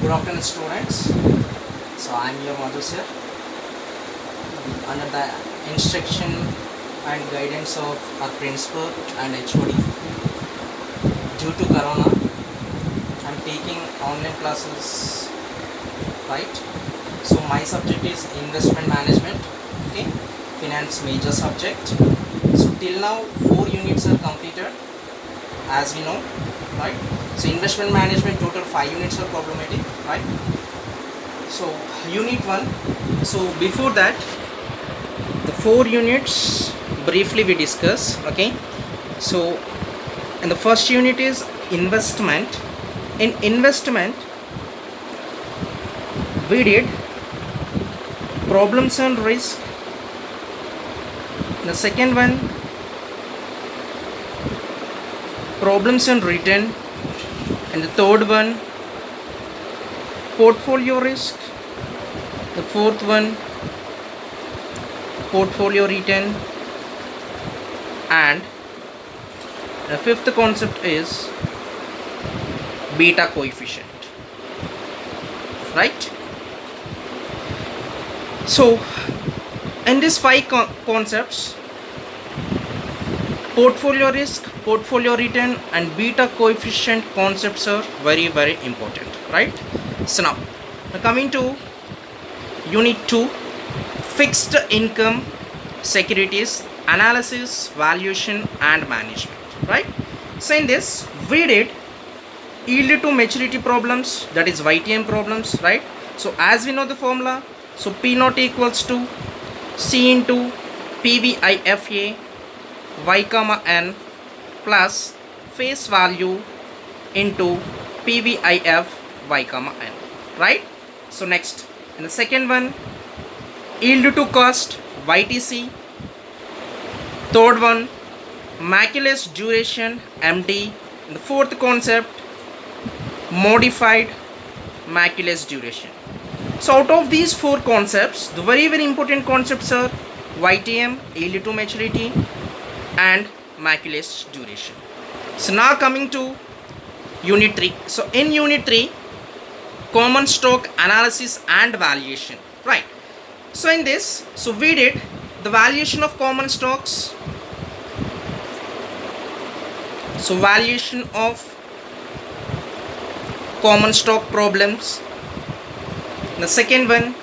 Good afternoon, students. So I am your Madhu sir. Under the instruction and guidance of our principal and HOD, due to Corona, I am taking online classes. Right. So my subject is investment management. Okay, finance major subject. So till now 4 units are completed, as we know. Right. So investment management total 5 units are problematic, right? So unit 1. So before that, the 4 units briefly we discuss. Okay. So and the first unit is investment. In investment, we did problems and risk. The second one, problems and return. And the third one, portfolio risk. The fourth one, portfolio return. And the fifth concept is beta coefficient. Right? So in these 5 concepts, portfolio risk, portfolio return and beta coefficient concepts are very important, right? So now coming to unit 2, fixed income securities analysis, valuation and management, right? So in this we did yield to maturity problems, that is YTM problems, right? So as we know the formula, so P naught equals to C into PVIFA y comma n plus face value into PVIF y comma n, right? So next, in the second one, yield to cost YTC. Third one, Maculus duration MD. And the fourth concept, modified Maculus duration. So out of these 4 concepts, the very important concepts are YTM, yield to maturity and Maculus duration. So now coming to unit 3. So in unit 3, common stock analysis and valuation, right? So in this, so we did the valuation of common stocks. So valuation of common stock problems. The second one,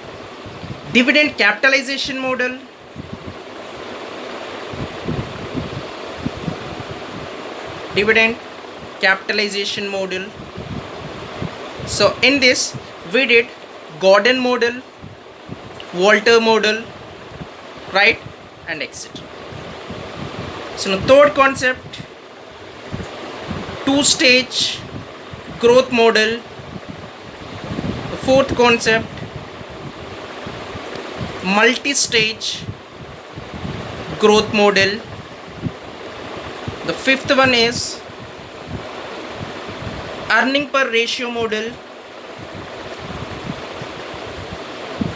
dividend capitalization model. Dividend capitalization model. So in this we did Gordon model, Walter model, right, and etc. So the third concept, 2-stage growth model. The fourth concept, multi-stage growth model. The fifth one is earning per ratio model.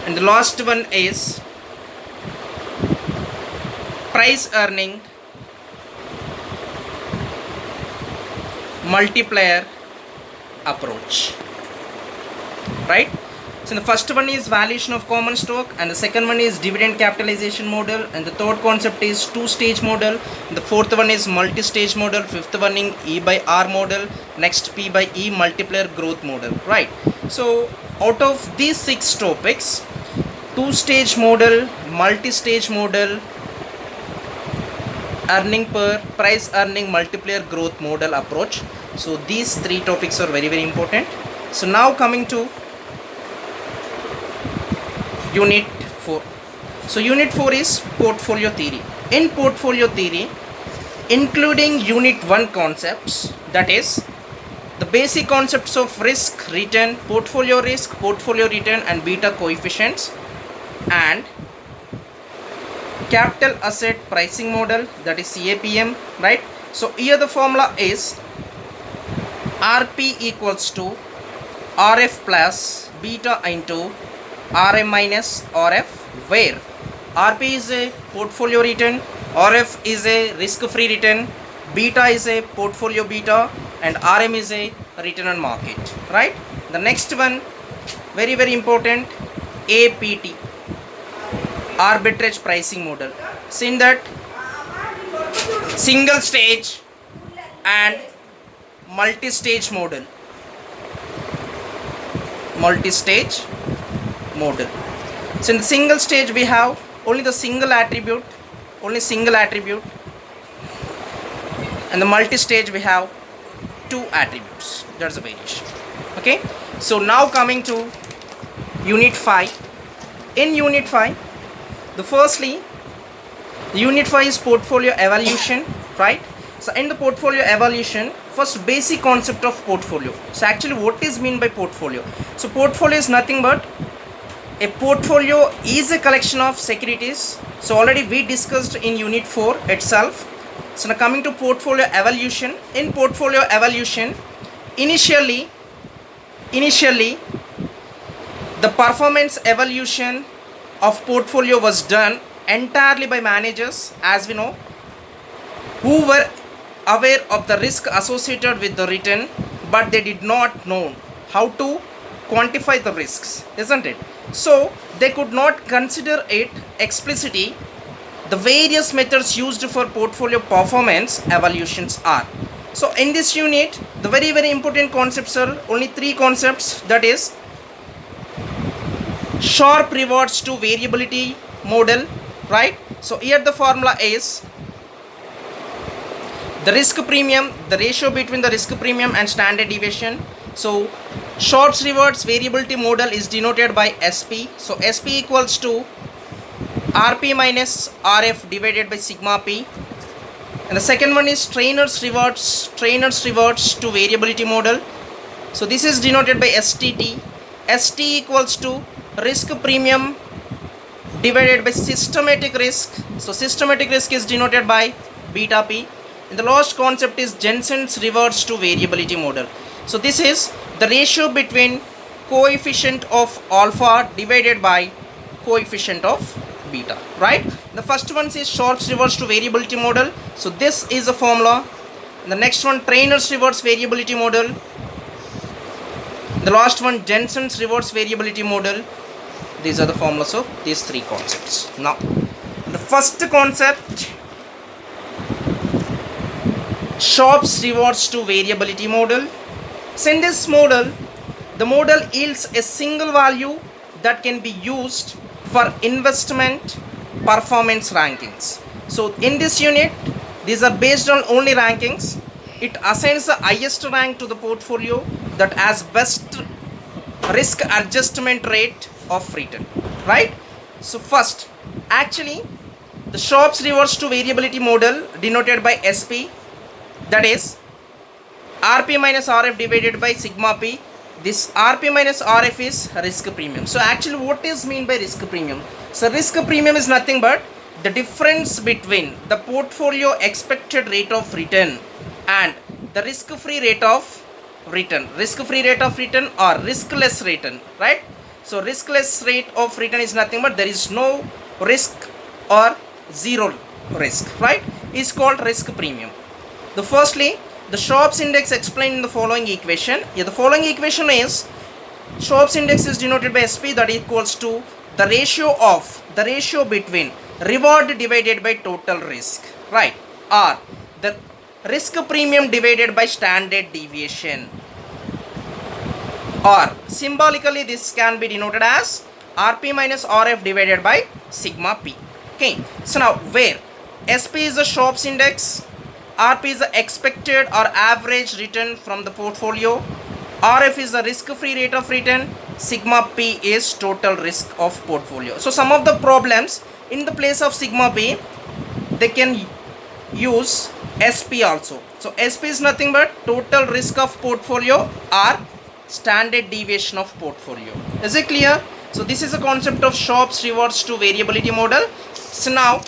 And the last one is price earning multiplier approach, right? So the first one is valuation of common stock, and the second one is dividend capitalization model, and the third concept is 2-stage model, and the fourth one is multi-stage model, fifth one is E by R model, next P by E multiplier growth model, right? So out of these 6 topics, 2-stage model, multi-stage model, earning per price earning multiplier growth model approach, so these 3 topics are very important. So now coming to unit 4. So unit 4 is portfolio theory. In portfolio theory, including unit 1 concepts, that is the basic concepts of risk, return, portfolio risk, portfolio return and beta coefficients, and capital asset pricing model, that is CAPM, right? So here the formula is RP equals to RF plus beta into RM minus RF, where RP is a portfolio return, RF is a risk-free return, beta is a portfolio beta, and RM is a return on market, right? The next one, very very important, APT, arbitrage pricing model. So in that, single stage and multi-stage model. Multi-stage model. So in the single stage we have only the single attribute, and the multi-stage we have two attributes. That's the variation. Okay. So now coming to unit 5. In unit 5, the unit 5 is portfolio evaluation, right? So in the portfolio evaluation, first basic concept of portfolio. So actually what is mean by portfolio? So portfolio is nothing but a portfolio is a collection of securities. So already we discussed in unit 4 itself. So now coming to portfolio evaluation. In portfolio evaluation, initially the performance evaluation of portfolio was done entirely by managers, as we know, who were aware of the risk associated with the return, but they did not know how to quantify the risks, isn't it? So they could not consider it explicitly. The various methods used for portfolio performance evaluations are. So in this unit, the very very important concepts are only 3 concepts, that is Sharpe rewards to variability model, right? So here the formula is the risk premium, the ratio between the risk premium and standard deviation. So Sharpe's rewards variability model is denoted by SP. So SP equals to RP minus RF divided by sigma P. And the second one is trainer's rewards to variability model. So this is denoted by STT. ST equals to risk premium divided by systematic risk. So systematic risk is denoted by beta P. And the last concept is Jensen's rewards to variability model. So this is the ratio between coefficient of alpha divided by coefficient of beta, right? The first one is Sharpe's rewards to variability model. So this is the formula. The next one, trainer's rewards variability model. The last one, Jensen's rewards variability model. These are the formulas of these 3 concepts. Now the first concept, Sharpe's rewards to variability model. So in this model, the model yields a single value that can be used for investment performance rankings. So in this unit, these are based on only rankings. It assigns the highest rank to the portfolio that has best risk adjustment rate of return, right? So first, actually the Sharpe's rewards to variability model denoted by SP, that is RP minus RF divided by sigma P. This RP minus RF is risk premium. So actually what is mean by risk premium? So risk premium is nothing but the difference between the portfolio expected rate of return and the risk-free rate of return. Risk-free rate of return or riskless return, right? So riskless rate of return is nothing but there is no risk or zero risk, right? Is called risk premium. The firstly, the Sharpe's index explained in the following equation. Here the following equation is Sharpe's index is denoted by SP, that equals to the ratio between reward divided by total risk, right? Or the risk premium divided by standard deviation, or symbolically this can be denoted as RP minus RF divided by sigma P. Okay, so now where SP is the Sharpe's index, RP is the expected or average return from the portfolio, RF is the risk-free rate of return, sigma P is total risk of portfolio. So some of the problems, in the place of sigma P, they can use SP also. So SP is nothing but total risk of portfolio or standard deviation of portfolio. Is it clear? So this is a concept of Sharpe's rewards to variability model. So now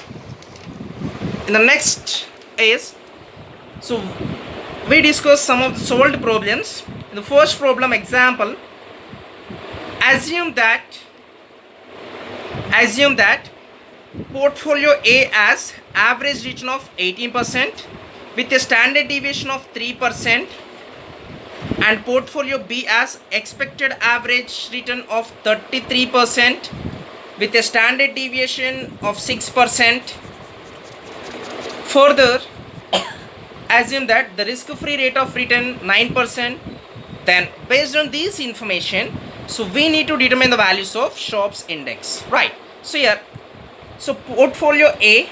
in the next is, so we discuss some of the solved problems. In the first problem example, assume that portfolio A has average return of 18% with a standard deviation of 3% and portfolio B as expected average return of 33% with a standard deviation of 6%. Further, assume that the risk-free rate of return 9%. Then based on this information, so we need to determine the values of Sharpe's index, right? So here, so portfolio A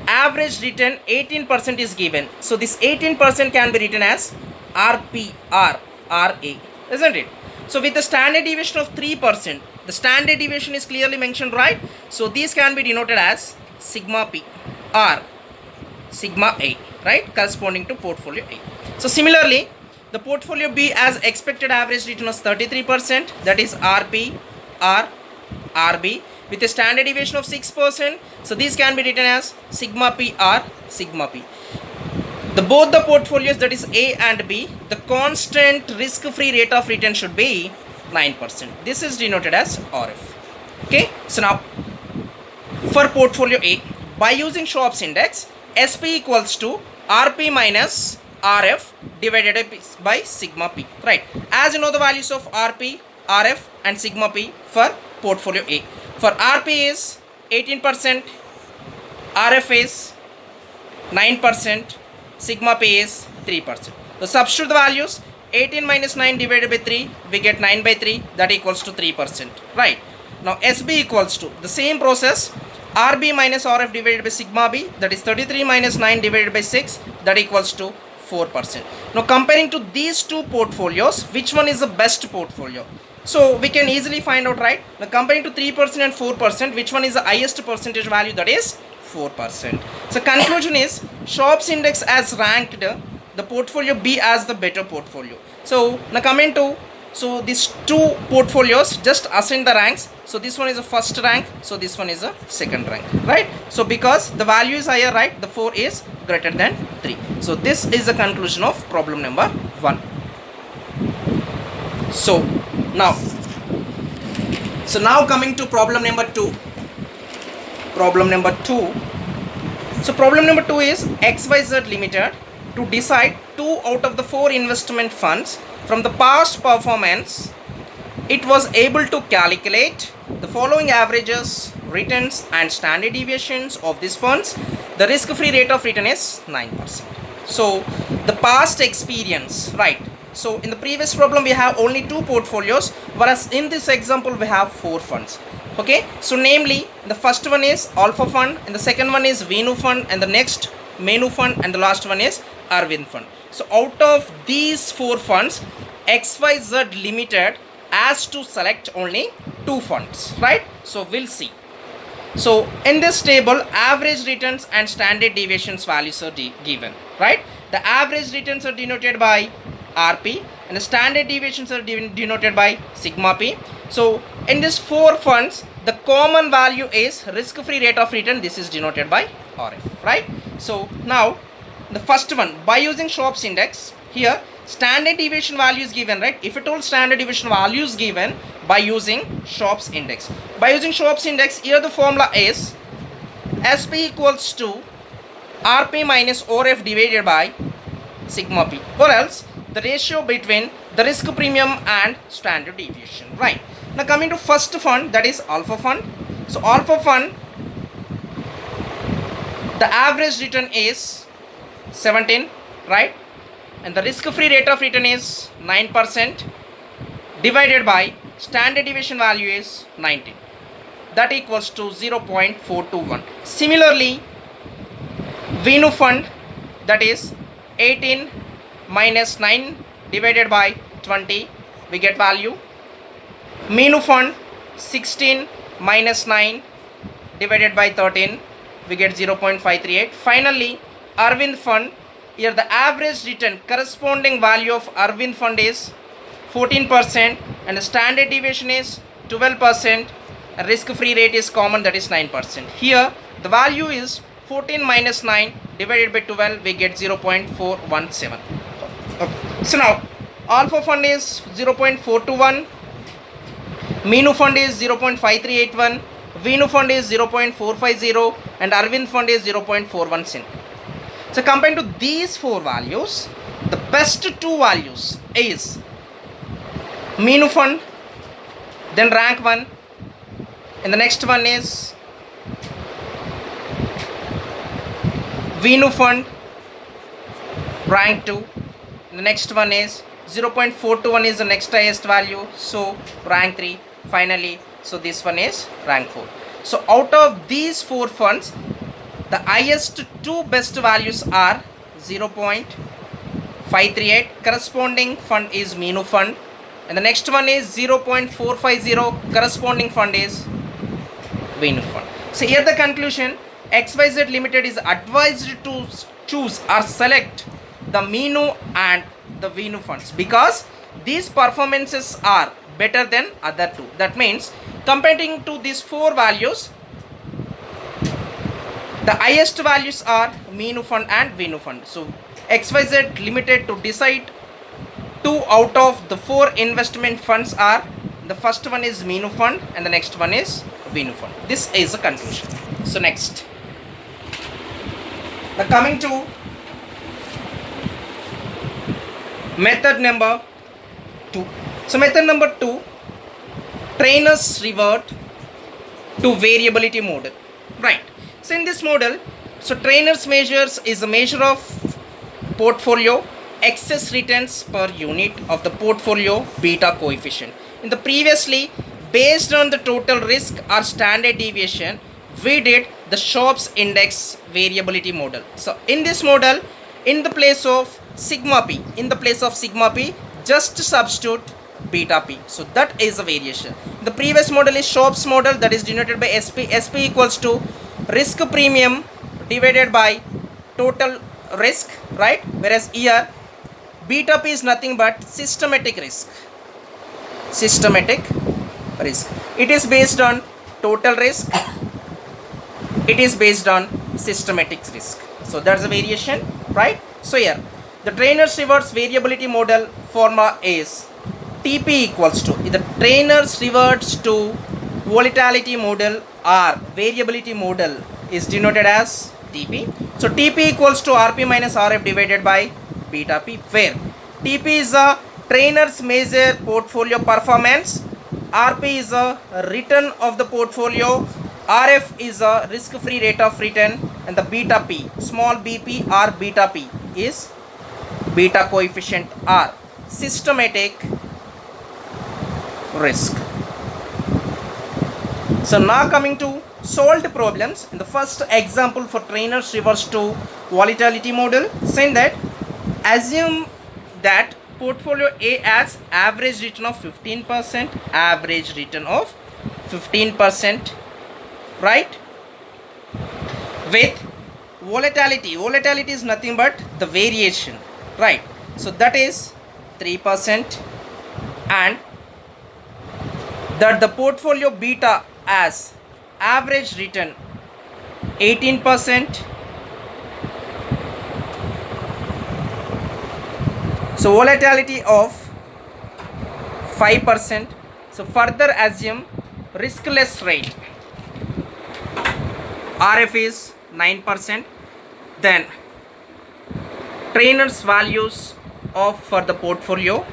average return 18% is given. So this 18% can be written as RPR, RA, isn't it? So with the standard deviation of 3%, the standard deviation is clearly mentioned, right? So these can be denoted as sigma P or sigma A, right? Corresponding to portfolio A. So similarly, the portfolio B as expected average return was 33%, that is RP or RB, with a standard deviation of 6%. So these can be written as sigma P or sigma P. Both the portfolios, that is A and B, the constant risk-free rate of return should be 9%. This is denoted as RF. Okay, so now for portfolio A, by using Sharpe's index, SP equals to RP minus RF divided by sigma P, right? As you know the values of RP, RF and sigma P for portfolio A. For RP is 18%, RF is 9%, sigma P is 3%. So substitute the values. 18 minus 9 divided by 3, we get 9 by 3, that equals to 3%, right? Now SB equals to the same process, RB minus RF divided by sigma B, that is 33 minus 9 divided by 6, that equals to 4%. Now comparing to these two portfolios, which one is the best portfolio? So we can easily find out, right? Now comparing to 3% and 4%, which one is the highest percentage value? That is 4%. So conclusion is Sharpe's index as ranked the portfolio B as the better portfolio. So now coming to, so these two portfolios, just assign the ranks. So this one is a first rank, so this one is a second rank, right? So because the value is higher, right, the 4 is greater than 3. So this is the conclusion of problem number 1. So now coming to problem number 2. Problem number 2. So problem number 2 is XYZ Limited to decide 2 out of the 4 investment funds from the past performance. It was able to calculate the following averages, returns and standard deviations of these funds. The risk-free rate of return is 9%. So the past experience, right? So in the previous problem we have only 2 portfolios, whereas in this example we have 4 funds. Okay, so namely the first one is Alpha Fund, and the second one is Venu Fund, and the next Menu Fund, and the last one is Arvind Fund. So out of these 4 funds, XYZ Limited has to select only 2 funds, right? So we'll see. So in this table, average returns and standard deviations values are given, right? The average returns are denoted by RP and the standard deviations are denoted by sigma P. So in these 4 funds, the common value is risk-free rate of return. This is denoted by RF, right? So now the first one, by using Sharpe's index, here standard deviation value is given, right? If at all standard deviation value is given by using Sharpe's index. By using Sharpe's index, here the formula is SP equals to RP minus RF divided by sigma P, or else the ratio between the risk premium and standard deviation, right? Now coming to first fund, that is Alpha Fund. So Alpha Fund, the average return is 17, right? And the risk-free rate of return is 9% divided by standard deviation value is 19. That equals to 0.421. Similarly, Venu Fund, that is 18 minus 9 divided by 20, we get value. Menu Fund, 16 minus 9 divided by 13, we get 0.538. Finally, Arvind Fund, here the average return corresponding value of Arvind Fund is 14% and the standard deviation is 12%. Risk-free rate is common, that is 9%. Here the value is 14 minus 9 divided by 12, we get 0.417. Okay. So now Alpha Fund is 0.421, Menu Fund is 0.5381, Venu Fund is 0.450 and Arvind Fund is 0.417. So comparing to these 4 values, the best 2 values is Minu Fund, then rank 1, and the next one is Venu Fund, rank 2, the next one is 0.421 is the next highest value, so rank 3, finally, so this one is rank 4. So out of these 4 funds, the highest 2 best values are 0.538, corresponding fund is Minu Fund, and the next one is 0.450, corresponding fund is Venu Fund. So here the conclusion, XYZ Limited is advised to choose or select the Minu and the Venu funds because these performances are better than other 2. That means comparing to these 4 values, the highest values are Minu Fund and Venu Fund. So XYZ Limited to decide 2 out of the 4 investment funds are, the first one is Minu Fund and the next one is Venu Fund. This is the conclusion. So next, now coming to method number 2. So method number 2, trainers revert to variability model. Right. So in this model, so trainers measures is a measure of portfolio excess returns per unit of the portfolio beta coefficient. In the previously, based on the total risk or standard deviation, we did the Sharpe's index variability model. So in this model, in the place of sigma p, just substitute beta p. So that is a variation. The previous model is Sharpe's model, that is denoted by SP. SP equals to risk premium divided by total risk, right? Whereas here beta p is nothing but systematic risk. It is based on total risk. It is based on systematic risk. So that's a variation, right? So here the trainers reverse variability model formula is TP equals to, the trainers reverts to volatility model or variability model is denoted as TP. So TP equals to RP minus RF divided by beta P, where TP is a trainers measure portfolio performance, RP is a return of the portfolio, RF is a risk-free rate of return, and the beta P, small bp or beta P is beta coefficient or systematic risk. So now coming to solved problems. In the first example for trainers reverse to volatility model, saying that assume that portfolio A has average return of 15%, right? With volatility is nothing but the variation, right? So that is 3%, and that the portfolio beta as average return 18%. So volatility of 5%. So further assume riskless rate, RF is 9%. Then trainers values of for the portfolio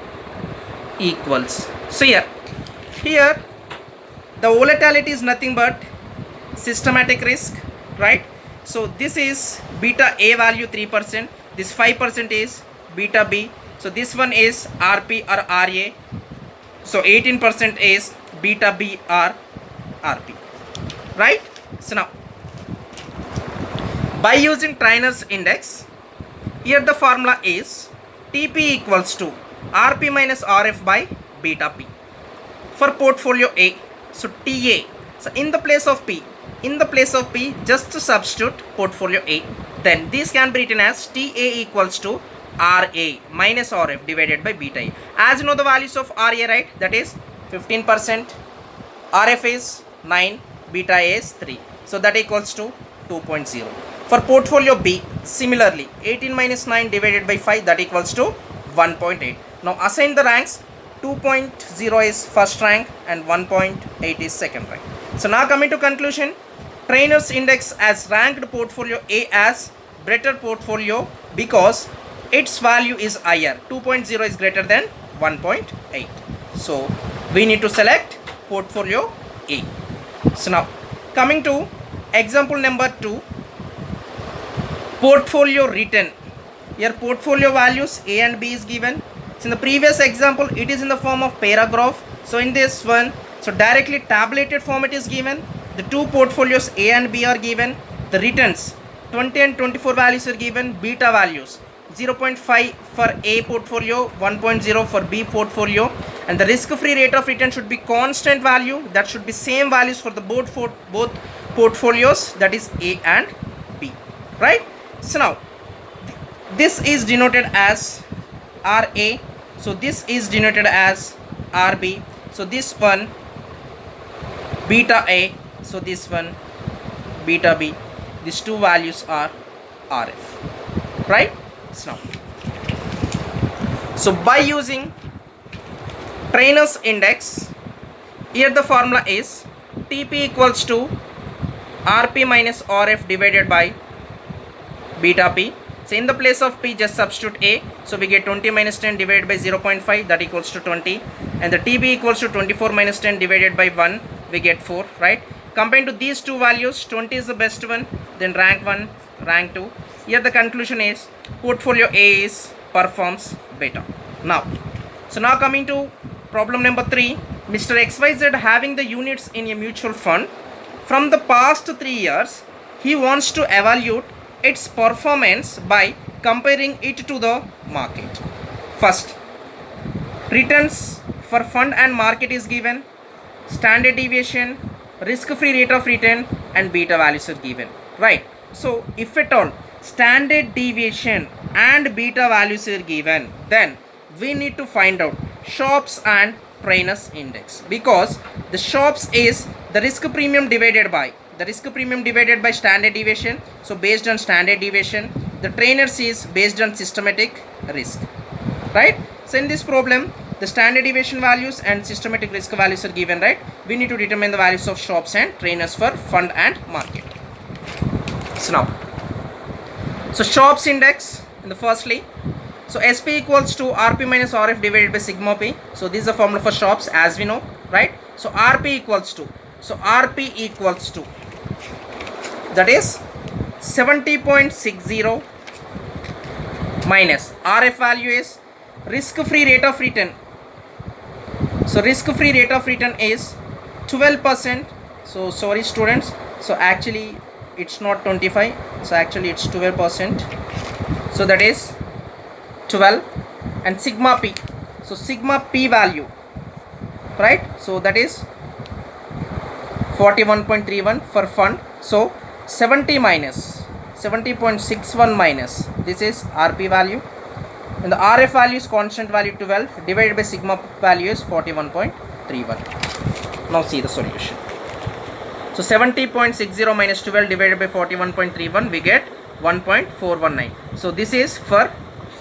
equals. So here the volatility is nothing but systematic risk, right? So this is beta A value 3%, this 5% is beta B, so this one is RP or RA, so 18% is beta B or RP, right? So now by using trainers index, here the formula is TP equals to RP minus RF by beta P for portfolio A. So TA, so in the place of P, just to substitute portfolio A, then this can be written as TA equals to RA minus RF divided by beta A. As you know the values of RA, right? That is 15%, RF is 9, beta A is 3. So that equals to 2.0. For portfolio B, similarly 18 minus 9 divided by 5, that equals to 1.8. Now assign the ranks. 2.0 is first rank and 1.8 is second rank. So now coming to conclusion, trainers index as ranked portfolio A as better portfolio because its value is higher. 2.0 is greater than 1.8. So we need to select portfolio A. So now coming to example number 2, portfolio written. Here portfolio values A and B is given. So in the previous example it is in the form of paragraph. So in this one, so directly tabulated format is given. The two portfolios A and B are given. The returns 20 and 24 values are given. Beta values 0.5 for A portfolio, 1.0 for B portfolio, and the risk-free rate of return should be constant value. That should be same values for the both portfolios, that is A and B, right? So now this is denoted as RA, so this is denoted as RB, so this one beta A, so this one beta B. These two values are RF, right? So by using Trainer's index, here the formula is TP equals to RP minus RF divided by beta P. So in the place of P just substitute A, so we get 20 minus 10 divided by 0.5, that equals to 20, and the TB equals to 24 minus 10 divided by 1, we get 4, right? Comparing to these two values, 20 is the best one, then rank 1, rank 2. Here the conclusion is portfolio A is performs better. Now coming to problem number 3, Mr. XYZ having the units in a mutual fund. From the past 3 years, he wants to evaluate its performance by comparing it to the market. First, returns for fund and market is given, standard deviation, risk-free rate of return, and beta values are given, right? So if at all standard deviation and beta values are given, then we need to find out Sharpe's and Trainer's index, because the Sharpe's is the risk premium divided by standard deviation. So based on standard deviation, the Trainer's is based on systematic risk, right? So in this problem, the standard deviation values and systematic risk values are given, right? We need to determine the values of Sharpe's and Trainer's for fund and market. So Sharpe's index in the firstly, so SP equals to RP minus RF divided by sigma P. So this is the formula for Sharpe's as we know, right? So RP equals to that is 70.60 minus RF value is risk-free rate of return. So risk-free rate of return is 12%. So sorry students, so actually it's not 25, so actually it's 12%. So that is 12, and sigma P, so sigma P value, right? So that is 41.31 for fund. So 70.61 minus this is RP value, and the RF value is constant value 12 divided by sigma value is 41.31. Now see the solution. So 70.60 minus 12 divided by 41.31, we get 1.419. So this is for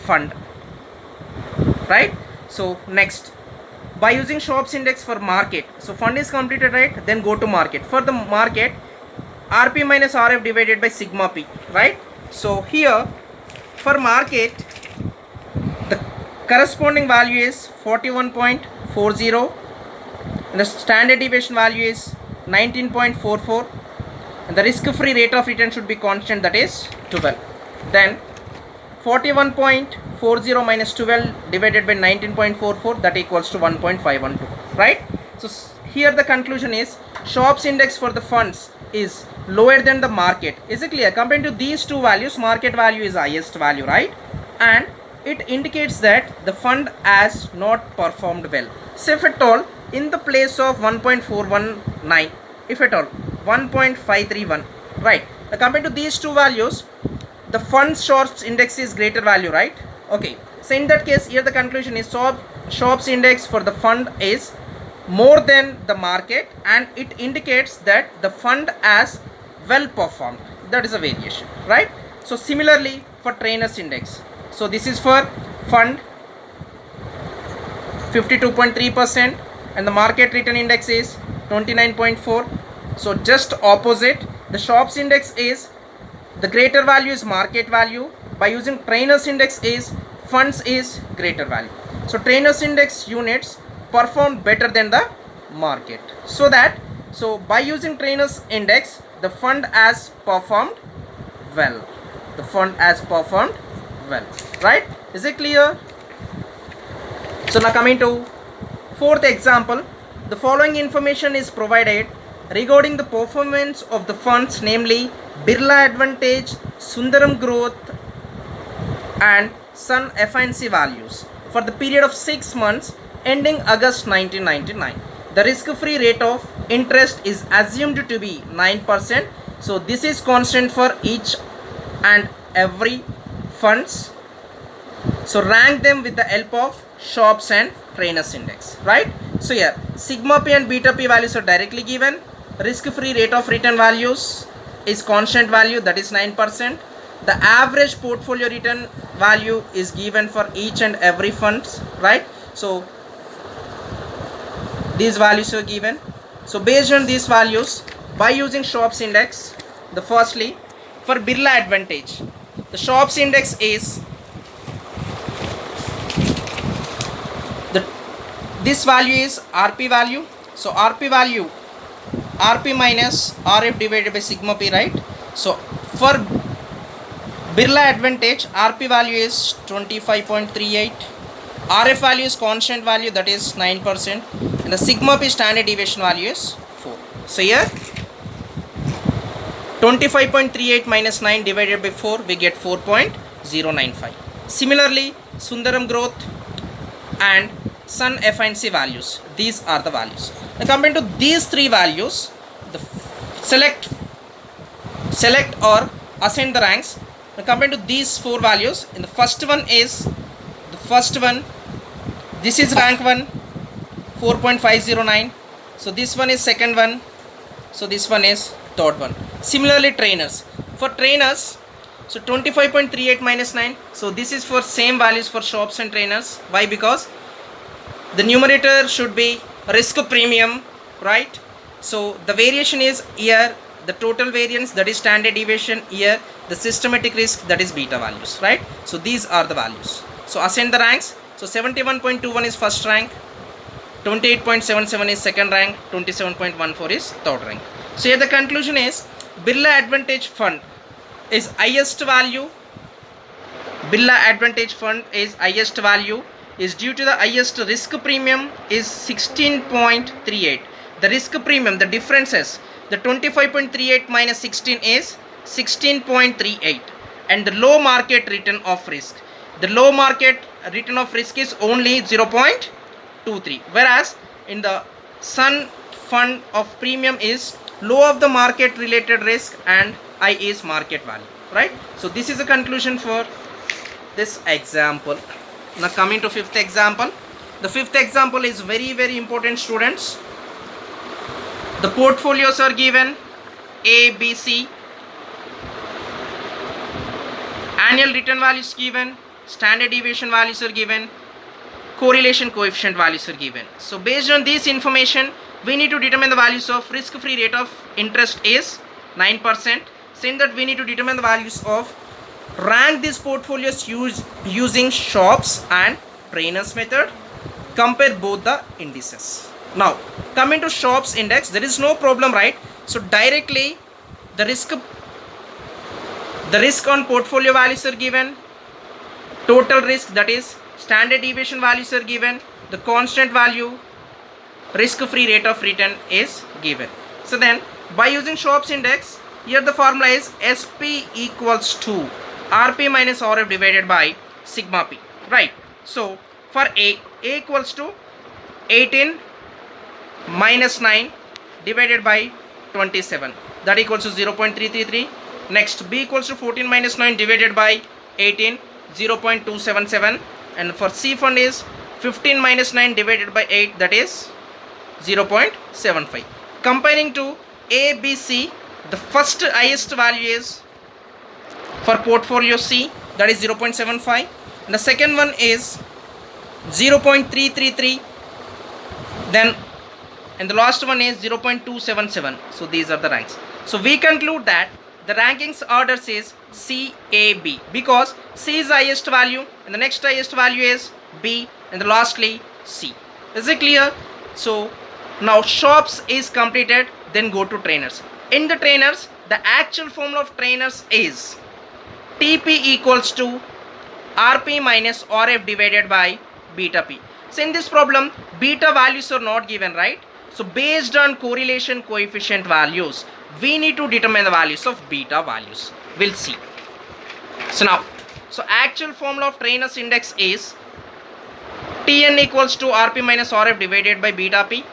fund, right? So next, by using Sharpe's index for market, so fund is completed, right? Then go to market. For the market, RP minus RF divided by sigma P, right? So here for market, the corresponding value is 41.40, and the standard deviation value is 19.44, and the risk-free rate of return should be constant, that is 12. Then 41.40 minus 12 divided by 19.44, that equals to 1.512, right? So here the conclusion is Sharpe's index for the funds is lower than the market. Is it clear? Compared to these two values, market value is highest value, right? And it indicates that the fund has not performed well. So if at all, in the place of 1.419, if at all 1.531, right? Compared to these two values, the fund Sharpe's index is greater value, right? Okay, so in that case, here the conclusion is Sharpe's index for the fund is more than the market, and it indicates that the fund has well performed. That is a variation, right? So similarly for Trainer's index, so this is for fund 52.3%, and the market return index is 29.4. So just opposite, the Sharpe's index is the greater value is market value, by using trainers index is funds is greater value. So trainers index units perform better than the market. So by using trainers index, the fund has performed well. The fund has performed well, right? Is it clear? So now coming to fourth example, the following information is provided regarding the performance of the funds, namely Birla Advantage, Sundaram Growth and Sun FNC values for the period of 6 months ending August 1999. The risk-free rate of interest is assumed to be 9%. So this is constant for each and every funds. So rank them with the help of Sharpe's and trainers index, right? So here sigma p and beta p values are directly given. Risk-free rate of return values is constant value, that is 9%. The average portfolio return value is given for each and every funds, right? So these values are given. So based on these values, by using Sharpe's index, the firstly for Birla Advantage, the Sharpe's index is this value is RP value. So RP value, RP minus RF divided by sigma p, right? So for Birla Advantage, RP value is 25.38, RF value is constant value, that is 9%, and the sigma p standard deviation value is 4. So here 25.38 minus 9 divided by 4, we get 4.095. Similarly, Sundaram Growth and Sun FNC values, these are the values. Now compared to these three values, the select or ascend the ranks. Now compared to these four values, in the first one, this is rank 1, 4.509. So this one is second one, so this one is third one. Similarly, trainers, for trainers, so 25.38 minus 9, so this is for same values for Sharpe's and trainers. Why? Because the numerator should be risk premium, right? So the variation is here, the total variance, that is standard deviation, here the systematic risk, that is beta values, right? So these are the values. So ascend the ranks. So 71.21 is first rank, 28.77 is second rank, 27.14 is third rank. So here the conclusion is Birla Advantage fund is highest value. Birla Advantage fund is highest value is due to the highest risk premium is 16.38. The risk premium, the differences, the 25.38 minus 16 is 16.38, and the low market return of risk, the low market return of risk is only 0.23, whereas in the Sun fund of premium is low of the market related risk and high is market value, right? So this is the conclusion for this example. Now coming to fifth example. The fifth example is very, very important, students. The portfolios are given A, B, C. Annual return values given, standard deviation values are given, correlation coefficient values are given. So based on this information, we need to determine the values of risk-free rate of interest is 9%. Same that we need to determine the values of rank these portfolios using Sharpe's and trainers method. Compare both the indices. Now coming to Sharpe's index, there is no problem, right? So directly the risk on portfolio values are given, total risk, that is standard deviation values are given, the constant value, risk-free rate of return is given. So then by using Sharpe's index, here the formula is SP equals to RP minus RF divided by sigma p, right? So for A equals to 18 minus 9 divided by 27, that equals to 0.333. Next, B equals to 14 minus 9 divided by 18, 0.277. And for C fund is 15 minus 9 divided by 8, that is 0.75. Comparing to A, B, C, the first highest value is for portfolio C, that is 0.75, and the second one is 0.333, then and the last one is 0.277. So these are the ranks. So we conclude that the rankings orders is C, A, B, because C is the highest value and the next highest value is B and the lastly C. Is it clear? So now shops is completed, then go to trainers. In the trainers, the actual formula of trainers is TP equals to RP minus RF divided by beta P. So in this problem, beta values are not given, right? So based on correlation coefficient values, we need to determine the values of beta values. We'll see. So now, actual formula of trainers index is Tn equals to Rp minus Rf divided by beta P.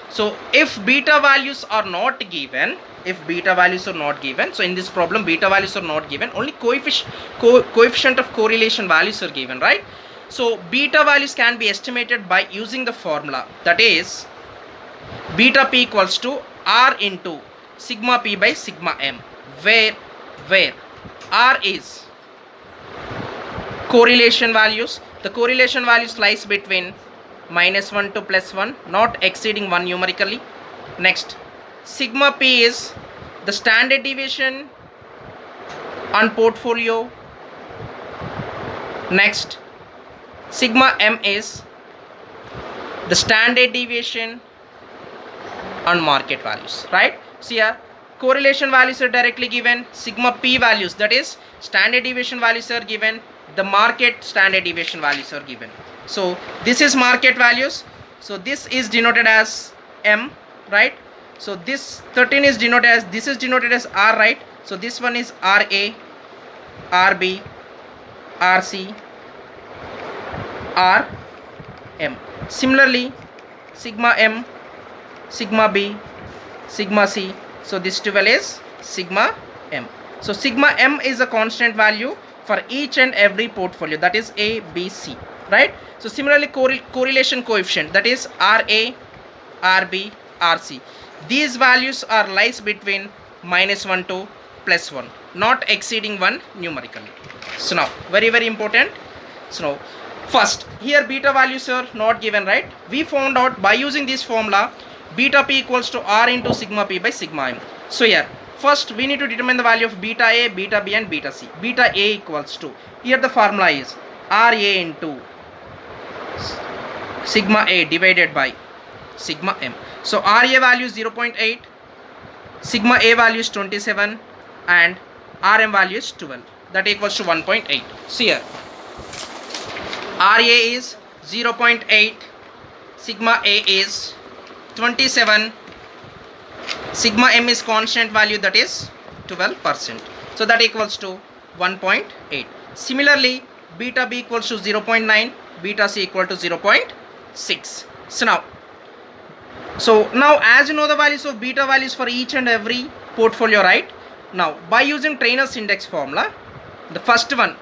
So if beta values are not given, so in this problem beta values are not given, only coefficient of correlation values are given, right? So beta values can be estimated by using the formula, that is beta P equals to R into sigma P by sigma M, where R is correlation values. The correlation values lies between -1 to +1, not exceeding 1 numerically. Next, sigma P is the standard deviation on portfolio. Next, sigma M is the standard deviation on market values, right? So here correlation values are directly given, sigma P values, that is standard deviation values are given, the market standard deviation values are given. So this is market values, so this is denoted as M, right? So this 13 is denoted as, this is denoted as R, right? So this one is RA, RB, RC, RM. Similarly, sigma M, sigma B, sigma C, so this 12 is sigma M. So sigma M is a constant value for each and every portfolio, that is A, B, C, right? So similarly correlation coefficient, that is RA, RB, RC, these values are lies between -1 to +1, not exceeding 1 numerically. So now very important. So now first, here beta values are not given, right? We found out by using this formula beta P equals to R into sigma P by sigma M. So here first we need to determine the value of beta A, beta B and beta C. Beta A equals to, here the formula is RA into sigma A divided by sigma M. So RA value is 0.8, sigma A value is 27 and RM value is 12, that equals to 1.8. So here RA is 0.8, sigma A is 27, sigma M is constant value, that is 12%, so that equals to 1.8. Similarly beta B equals to 0.9, beta C equal to 0.6. So now as you know the values of beta values for each and every portfolio, right? Now by using trainers index formula, the first one